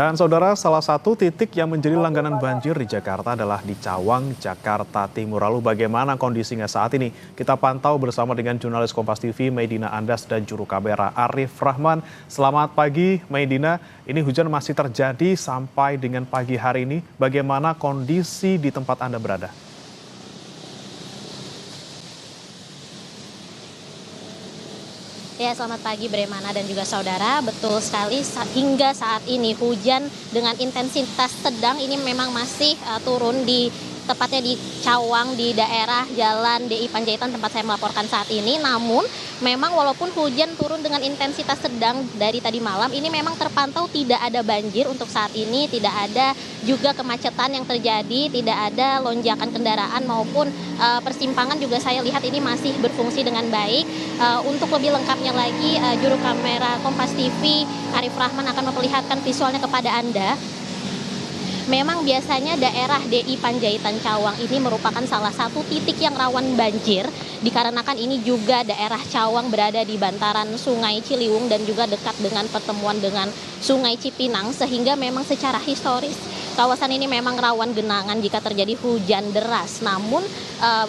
Dan saudara, salah satu titik yang menjadi langganan banjir di Jakarta adalah di Cawang, Jakarta Timur. Lalu bagaimana kondisinya saat ini? Kita pantau bersama dengan jurnalis Kompas TV, Maidina Andas, dan juru kamera Arif Rahman. Selamat pagi, Maidina. Ini hujan masih terjadi sampai dengan pagi hari ini. Bagaimana kondisi di tempat Anda berada? Ya, selamat pagi Bremana dan juga saudara. Betul sekali, hingga saat ini hujan dengan intensitas sedang ini memang masih turun tepatnya di Cawang, di daerah Jalan DI Panjaitan tempat saya melaporkan saat ini. Namun memang walaupun hujan turun dengan intensitas sedang dari tadi malam, ini memang terpantau tidak ada banjir untuk saat ini, tidak ada juga kemacetan yang terjadi, tidak ada lonjakan kendaraan maupun persimpangan juga saya lihat ini masih berfungsi dengan baik. Untuk lebih lengkapnya lagi, juru kamera Kompas TV Arif Rahman akan memperlihatkan visualnya kepada Anda. Memang biasanya daerah DI Panjaitan Cawang ini merupakan salah satu titik yang rawan banjir, dikarenakan ini juga daerah Cawang berada di bantaran Sungai Ciliwung dan juga dekat dengan pertemuan dengan Sungai Cipinang, sehingga memang secara historis kawasan ini memang rawan genangan jika terjadi hujan deras. Namun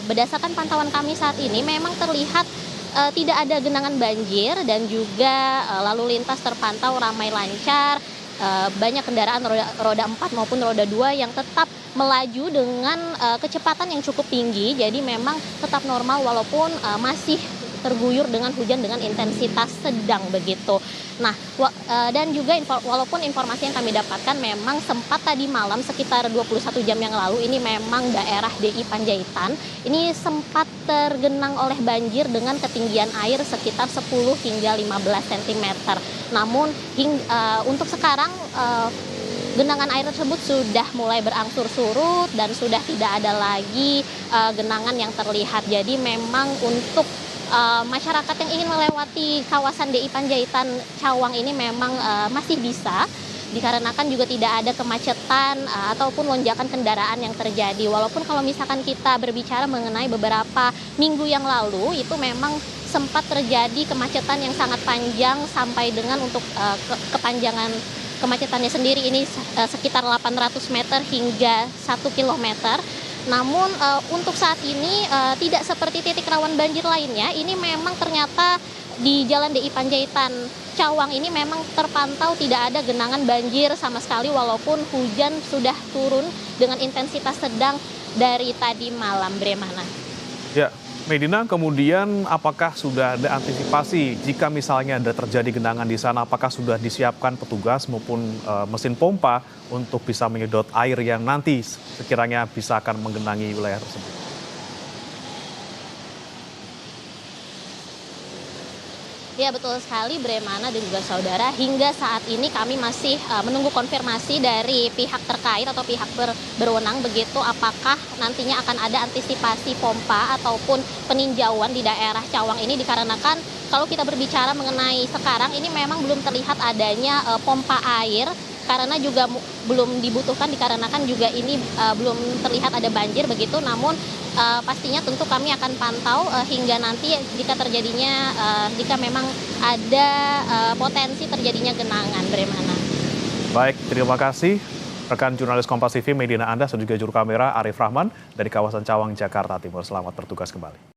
berdasarkan pantauan kami saat ini memang terlihat tidak ada genangan banjir dan juga lalu lintas terpantau ramai lancar. Banyak kendaraan roda 4 maupun roda 2 yang tetap melaju dengan kecepatan yang cukup tinggi, jadi memang tetap normal walaupun masih terguyur dengan hujan dengan intensitas sedang begitu. Nah, dan juga walaupun informasi yang kami dapatkan memang sempat tadi malam sekitar 21 jam yang lalu ini memang daerah DI Panjaitan ini sempat tergenang oleh banjir dengan ketinggian air sekitar 10 hingga 15 cm. Namun untuk sekarang genangan air tersebut sudah mulai berangsur surut dan sudah tidak ada lagi genangan yang terlihat. Jadi memang untuk masyarakat yang ingin melewati kawasan DI Panjaitan Cawang ini memang masih bisa, dikarenakan juga tidak ada kemacetan ataupun lonjakan kendaraan yang terjadi. Walaupun kalau misalkan kita berbicara mengenai beberapa minggu yang lalu itu memang sempat terjadi kemacetan yang sangat panjang sampai dengan untuk kepanjangan kemacetannya sendiri ini sekitar 800 meter hingga 1 kilometer. Namun untuk saat ini tidak seperti titik rawan banjir lainnya, ini memang ternyata di Jalan DI Panjaitan Cawang ini memang terpantau tidak ada genangan banjir sama sekali walaupun hujan sudah turun dengan intensitas sedang dari tadi malam, Bremana. Ya, Maidina, kemudian apakah sudah ada antisipasi jika misalnya ada terjadi genangan di sana, apakah sudah disiapkan petugas maupun mesin pompa untuk bisa menyedot air yang nanti sekiranya bisa akan menggenangi wilayah tersebut? Ya, betul sekali Bremana dan juga saudara, hingga saat ini kami masih menunggu konfirmasi dari pihak terkait atau pihak berwenang begitu apakah nantinya akan ada antisipasi pompa ataupun peninjauan di daerah Cawang ini, dikarenakan kalau kita berbicara mengenai sekarang ini memang belum terlihat adanya pompa air karena juga belum dibutuhkan dikarenakan juga ini belum terlihat ada banjir begitu. Namun pastinya tentu kami akan pantau hingga nanti jika memang ada potensi terjadinya genangan, Bremana. Baik, terima kasih rekan jurnalis Kompas TV Maidina Andas dan juga juru kamera Arif Rahman dari kawasan Cawang, Jakarta Timur. Selamat bertugas kembali.